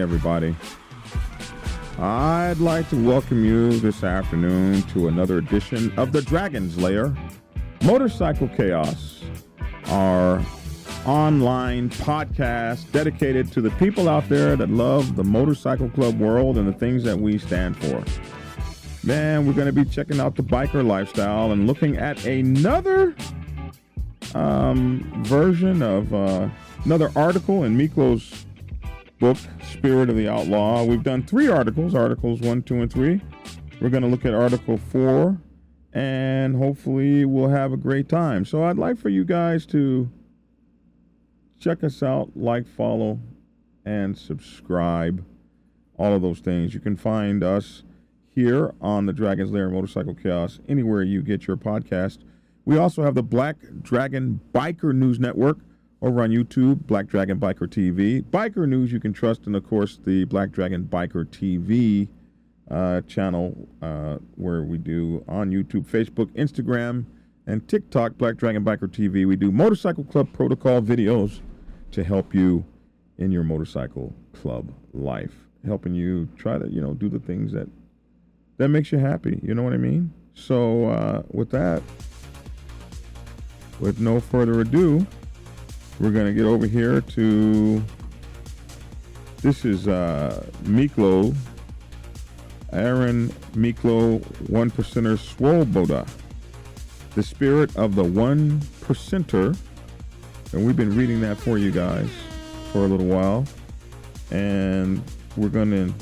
everybody. I'd like to welcome you this afternoon to another edition of the Dragon's Lair Motorcycle Chaos, our online podcast dedicated to the people out there that love the motorcycle club world and the things that we stand for. Man, we're going to be checking out the biker lifestyle and looking at another version of another article in Miklo's book, Spirit of the Outlaw. We've done 3 articles 1, 2, and 3. We're going to look at Article 4, and hopefully we'll have a great time. So I'd like for you guys to check us out, like, follow, and subscribe. All of those things. You can find us here on the Dragon's Lair Motorcycle Chaos anywhere you get your podcast. We also have the Black Dragon Biker News Network over on YouTube, Black Dragon Biker TV. Biker news you can trust, and of course the Black Dragon Biker TV channel where we do on YouTube, Facebook, Instagram, and TikTok, Black Dragon Biker TV. We do motorcycle club protocol videos to help you in your motorcycle club life, helping you try to, do the things that makes you happy. You know what I mean? So with that, with no further ado, we're going to get over here to, this is Miklo, Aaron Miklo, 1%er Swoboda, the spirit of the 1%er. And we've been reading that for you guys for a little while. And we're going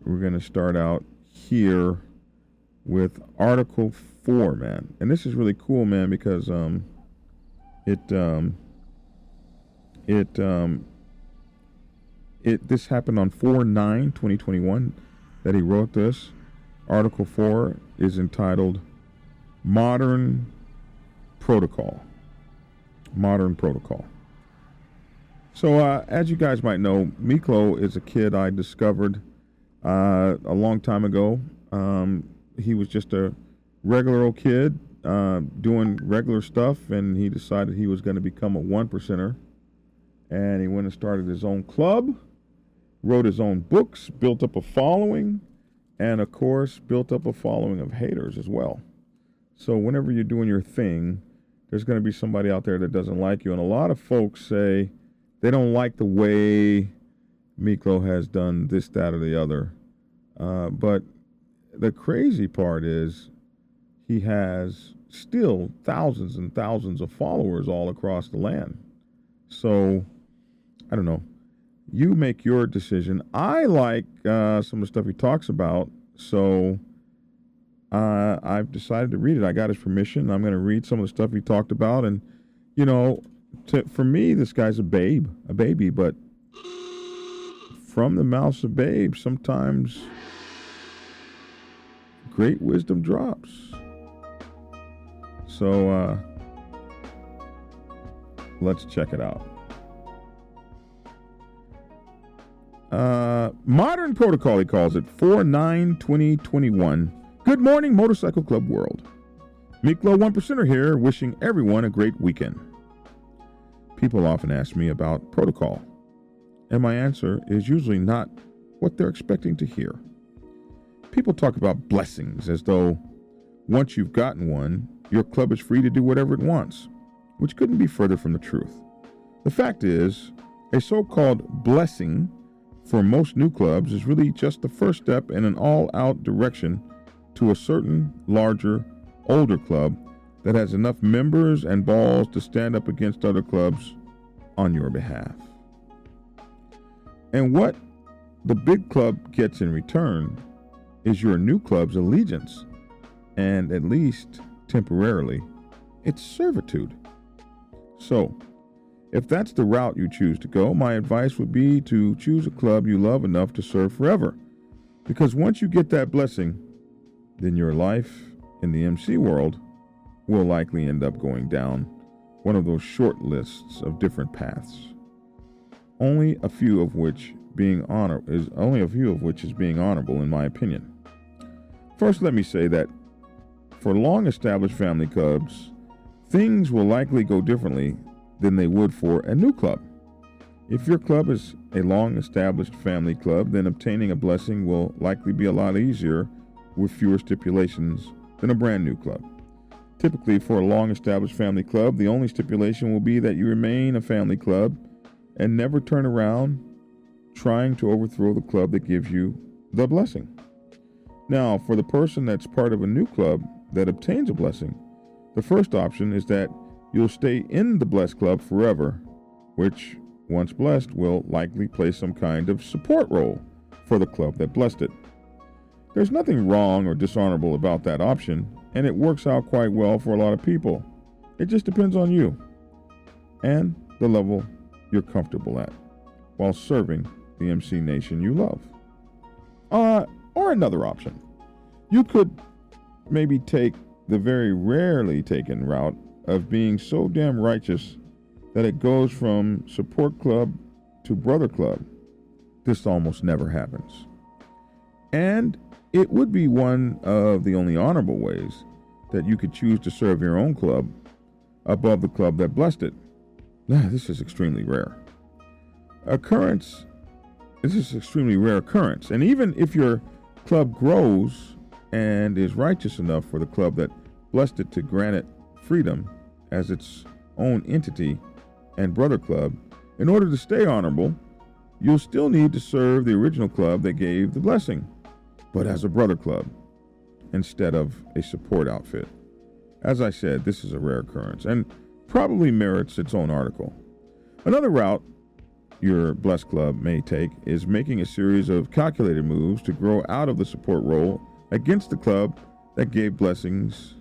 to start out here with Article 4, man. And this is really cool, man, because this happened on 4/9/2021 that he wrote this. Article 4 is entitled Modern Protocol. Modern Protocol. So as you guys might know, Miklo is a kid I discovered a long time ago. He was just a regular old kid doing regular stuff, and he decided he was going to become a 1%er. And he went and started his own club, wrote his own books, built up a following, and of course built up a following of haters as well. So whenever you're doing your thing, there's going to be somebody out there that doesn't like you. And a lot of folks say they don't like the way Miklo has done this, that, or the other. But the crazy part is he has still thousands and thousands of followers all across the land. So, I don't know. You make your decision. I like some of the stuff he talks about, so I've decided to read it. I got his permission. I'm going to read some of the stuff he talked about. And, for me, this guy's a baby, but from the mouths of babes, sometimes great wisdom drops. So let's check it out. Modern Protocol, he calls it, 4/9/2021. Good morning, Motorcycle Club world. Miklo 1%er here, wishing everyone a great weekend. People often ask me about protocol, and my answer is usually not what they're expecting to hear. People talk about blessings as though once you've gotten one, your club is free to do whatever it wants, which couldn't be further from the truth. The fact is, a so-called blessing for most new clubs is really just the first step in an all-out direction to a certain larger, older club that has enough members and balls to stand up against other clubs on your behalf. And what the big club gets in return is your new club's allegiance, and at least temporarily, its servitude. So, if that's the route you choose to go, my advice would be to choose a club you love enough to serve forever. Because once you get that blessing, then your life in the MC world will likely end up going down one of those short lists of different paths. Only a few of which is being honorable, in my opinion. First, let me say that for long-established family clubs, things will likely go differently than they would for a new club. If your club is a long-established family club, then obtaining a blessing will likely be a lot easier with fewer stipulations than a brand new club. Typically, for a long-established family club, the only stipulation will be that you remain a family club and never turn around trying to overthrow the club that gives you the blessing. Now, for the person that's part of a new club that obtains a blessing, the first option is that you'll stay in the blessed club forever, which, once blessed, will likely play some kind of support role for the club that blessed it. There's nothing wrong or dishonorable about that option, and it works out quite well for a lot of people. It just depends on you and the level you're comfortable at while serving the MC Nation you love. Or another option. You could maybe take the very rarely taken route of being so damn righteous that it goes from support club to brother club. This almost never happens. And it would be one of the only honorable ways that you could choose to serve your own club above the club that blessed it. This is extremely rare. This is an extremely rare occurrence. And even if your club grows and is righteous enough for the club that blessed it to grant it freedom as its own entity and brother club, in order to stay honorable, you'll still need to serve the original club that gave the blessing, but as a brother club instead of a support outfit. As I said, this is a rare occurrence and probably merits its own article. Another route your blessed club may take is making a series of calculated moves to grow out of the support role against the club that gave blessings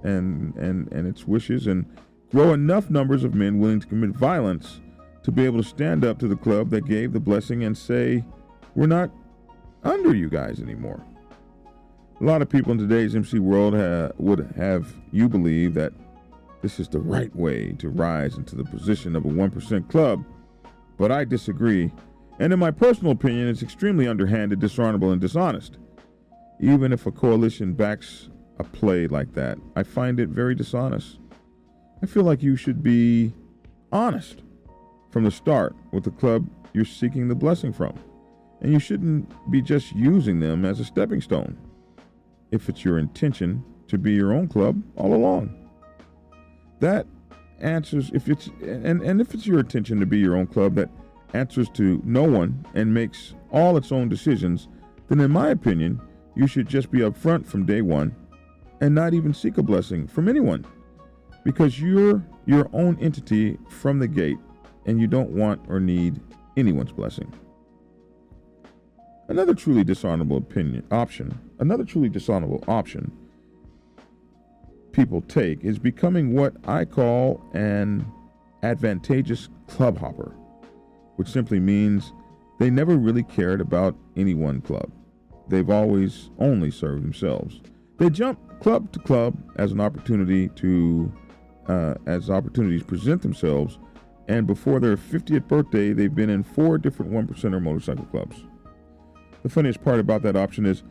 and its wishes, and grow enough numbers of men willing to commit violence to be able to stand up to the club that gave the blessing and say, we're not under you guys anymore. A lot of people in today's MC world would have you believe that this is the right way to rise into the position of a 1% club, but I disagree. And in my personal opinion, it's extremely underhanded, dishonorable, and dishonest. Even if a coalition backs a play like that, I find it very dishonest. I feel like you should be honest from the start with the club you're seeking the blessing from, and you shouldn't be just using them as a stepping stone if it's your intention to be your own club all along. That answers if it's your intention to be your own club that answers to no one and makes all its own decisions, then in my opinion, you should just be upfront from day one and not even seek a blessing from anyone, because you're your own entity from the gate and you don't want or need anyone's blessing. Another truly dishonorable option people take is becoming what I call an advantageous club hopper, which simply means they never really cared about any one club. They've always only served themselves. They jump club to club as opportunities present themselves, and before their 50th birthday, they've been in 4 different 1%er motorcycle clubs. The funniest part about that option is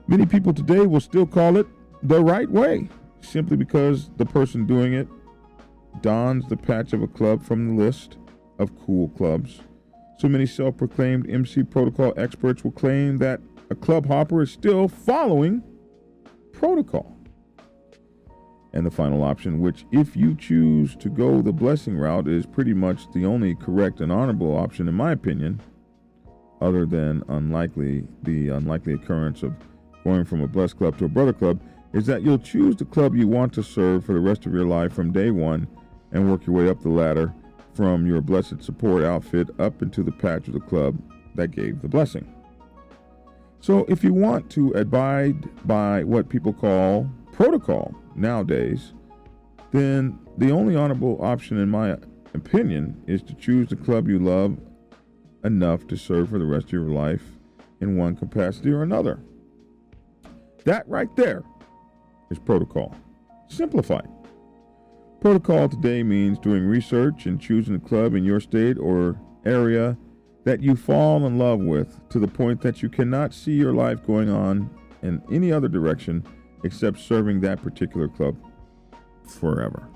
many people today will still call it the right way, simply because the person doing it dons the patch of a club from the list of cool clubs. So many self-proclaimed MC protocol experts will claim that a club hopper is still following protocol. And the final option, which if you choose to go the blessing route, is pretty much the only correct and honorable option in my opinion, other than the unlikely occurrence of going from a blessed club to a brother club, is that you'll choose the club you want to serve for the rest of your life from day one and work your way up the ladder from your blessed support outfit up into the patch of the club that gave the blessing. So if you want to abide by what people call protocol nowadays, then the only honorable option in my opinion is to choose the club you love enough to serve for the rest of your life in one capacity or another. That right there is protocol. Simplified. Protocol today means doing research and choosing a club in your state or area that you fall in love with to the point that you cannot see your life going on in any other direction except serving that particular club forever.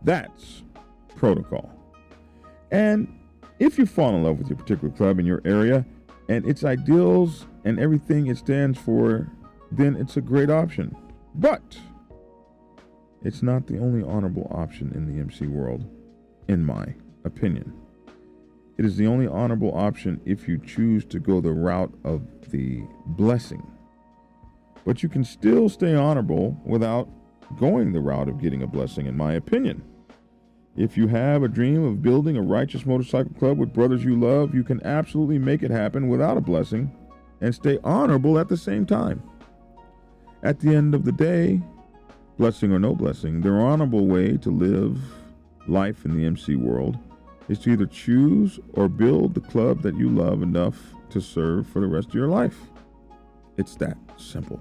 That's protocol. And If you fall in love with your particular club in your area and its ideals and everything it stands for, then it's a great option. But it's not the only honorable option in the MC world, in my opinion. It is the only honorable option if you choose to go the route of the blessing. But you can still stay honorable without going the route of getting a blessing, in my opinion. If you have a dream of building a righteous motorcycle club with brothers you love, you can absolutely make it happen without a blessing and stay honorable at the same time. At the end of the day, blessing or no blessing, the honorable way to live life in the MC world is to either choose or build the club that you love enough to serve for the rest of your life. It's that simple.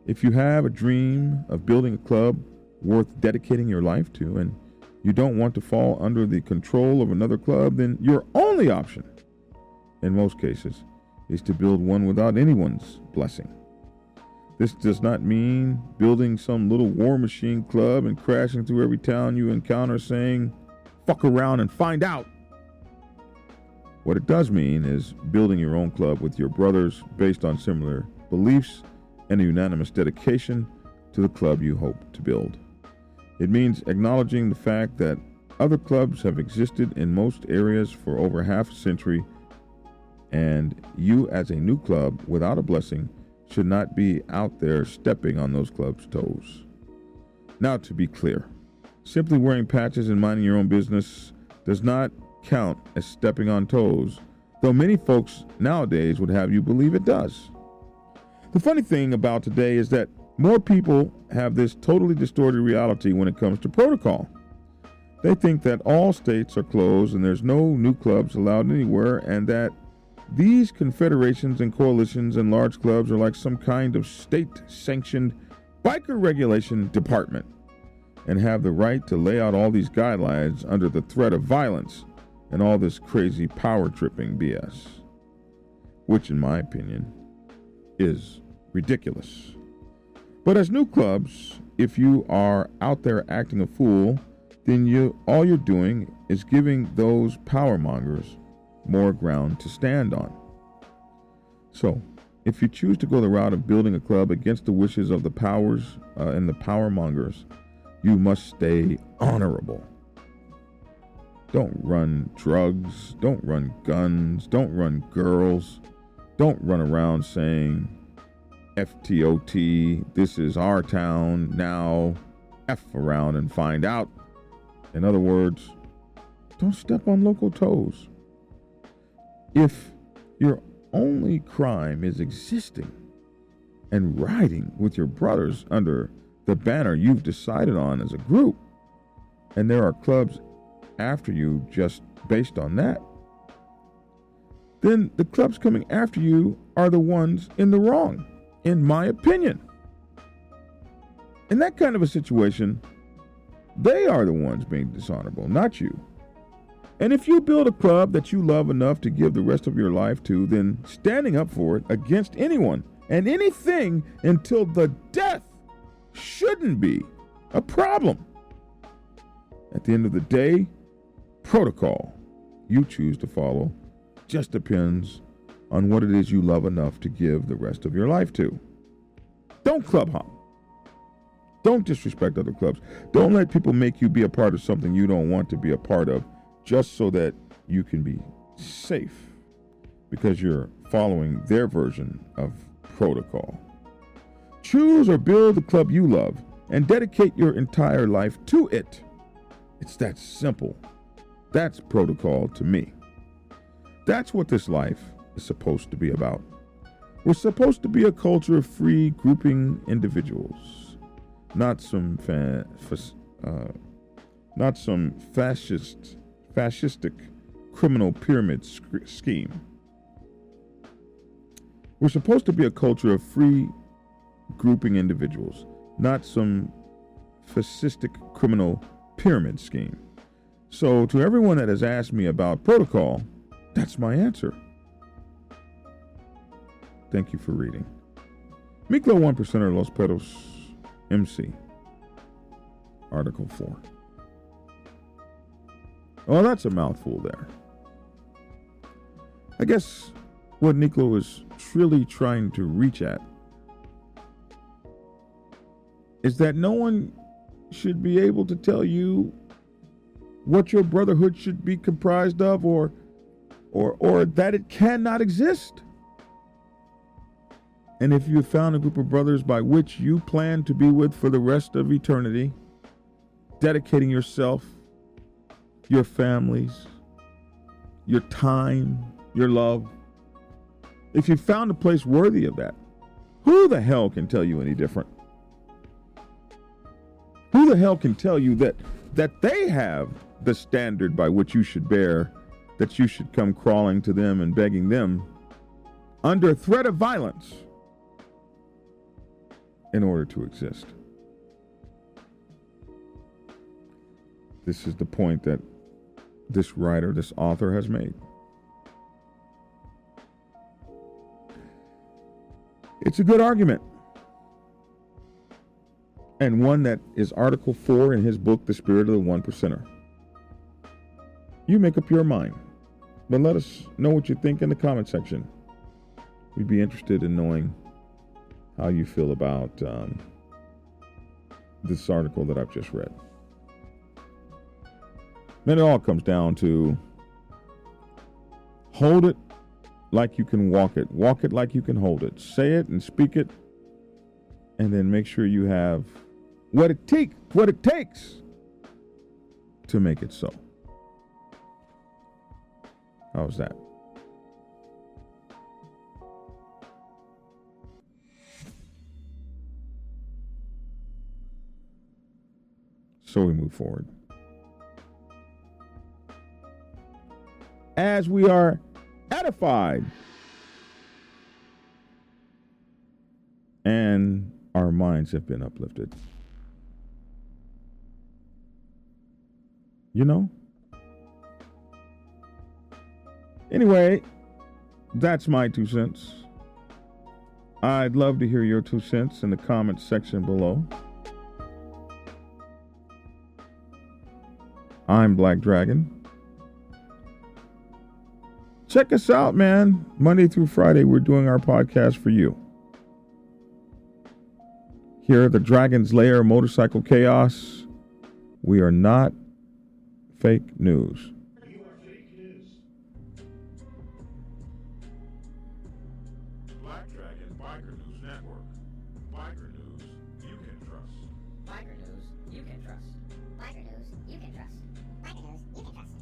If you have a dream of building a club worth dedicating your life to, and you don't want to fall under the control of another club, then your only option, in most cases, is to build one without anyone's blessing. This does not mean building some little war machine club and crashing through every town you encounter saying, "Fuck around and find out." What it does mean is building your own club with your brothers based on similar beliefs and a unanimous dedication to the club you hope to build. It means acknowledging the fact that other clubs have existed in most areas for over half a century, and you as a new club without a blessing should not be out there stepping on those clubs' toes. Now, to be clear, simply wearing patches and minding your own business does not count as stepping on toes, though many folks nowadays would have you believe it does. The funny thing about today is that more people have this totally distorted reality when it comes to protocol. They think that all states are closed and there's no new clubs allowed anywhere, and that these confederations and coalitions and large clubs are like some kind of state-sanctioned biker regulation department and have the right to lay out all these guidelines under the threat of violence and all this crazy power-tripping BS, which in my opinion is ridiculous. But as new clubs, if you are out there acting a fool, then all you're doing is giving those power mongers more ground to stand on. So, if you choose to go the route of building a club against the wishes of the powers and the power mongers, you must stay honorable. Don't run drugs, don't run guns, don't run girls, don't run around saying, FTOT, this is our town, now F around and find out. In other words, don't step on local toes. If your only crime is existing and riding with your brothers under the banner you've decided on as a group, and there are clubs after you just based on that, then the clubs coming after you are the ones in the wrong, in my opinion. In that kind of a situation, they are the ones being dishonorable, not you. And if you build a club that you love enough to give the rest of your life to, then standing up for it against anyone and anything until the death shouldn't be a problem. At the end of the day, protocol you choose to follow just depends on what it is you love enough to give the rest of your life to. Don't club hop. Don't disrespect other clubs. Don't let people make you be a part of something you don't want to be a part of just so that you can be safe because you're following their version of protocol. Choose or build the club you love and dedicate your entire life to it. It's that simple. That's protocol to me. That's what this life is supposed to be about. We're supposed to be a culture of free grouping individuals, not some fascistic criminal pyramid scheme. We're supposed to be a culture of free grouping individuals, not some fascistic criminal pyramid scheme. So to everyone that has asked me about protocol, that's my answer. Thank you for reading. Miklo 1% Los Perros MC. Article 4. Oh, that's a mouthful there. I guess what Miklo is truly trying to reach at is that no one should be able to tell you what your brotherhood should be comprised of, or that it cannot exist. And if you found a group of brothers by which you plan to be with for the rest of eternity, dedicating yourself, your families, your time, your love, if you found a place worthy of that, who the hell can tell you any different? Who the hell can tell you that they have the standard by which you should bear, that you should come crawling to them and begging them under threat of violence in order to exist? This is the point that this writer, this author has made. It's a good argument, and one that is Article 4 in his book, The Spirit of the One Percenter. You make up your mind, but let us know what you think in the comment section. We'd be interested in knowing how you feel about this article that I've just read. Then it all comes down to hold it like you can walk it like you can hold it. Say it and speak it, and then make sure you have what it takes to make it so. How's that? So we move forward. As we are edified and our minds have been uplifted. You know? Anyway, that's my 2 cents. I'd love to hear your 2 cents in the comments section below. I'm Black Dragon. Check us out, man. Monday through Friday, we're doing our podcast for you. Here at the Dragon's Lair Motorcycle Chaos, we are not fake news. You are fake news. Black Dragon Biker News Network. Biker news you can trust. Biker news you can trust. Biker news you can trust. Biker news you can trust.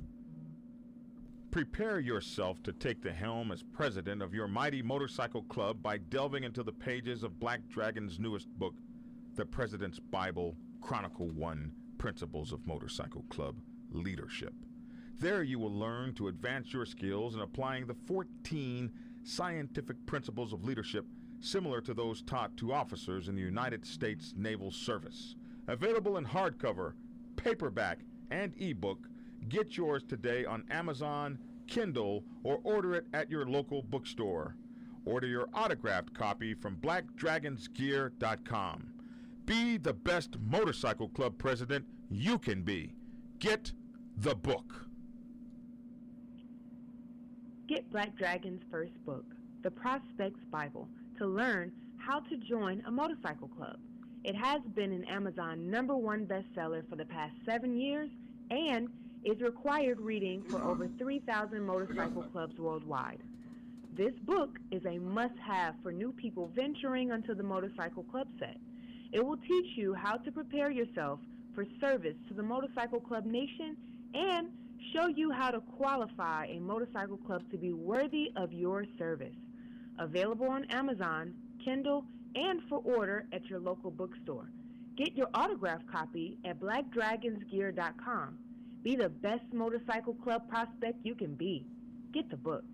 Prepare yourself to take the helm as president of your mighty motorcycle club by delving into the pages of Black Dragon's newest book, The President's Bible, Chronicle 1, Principles of Motorcycle Club Leadership. There you will learn to advance your skills in applying the 14 scientific principles of leadership similar to those taught to officers in the United States Naval Service. Available in hardcover, paperback, and ebook. Get yours today on Amazon, Kindle, or order it at your local bookstore. Order your autographed copy from blackdragonsgear.com. Be the best motorcycle club president you can be. Get the book. Get Black Dragon's first book, The Prospect's Bible, to learn how to join a motorcycle club. It has been an Amazon #1 bestseller for the past 7 years and is required reading for over 3,000 motorcycle clubs worldwide. This book is a must-have for new people venturing onto the motorcycle club set. It will teach you how to prepare yourself for service to the motorcycle club nation and show you how to qualify a motorcycle club to be worthy of your service. Available on Amazon, Kindle, and for order at your local bookstore. Get your autographed copy at blackdragonsgear.com. Be the best motorcycle club prospect you can be. Get the book.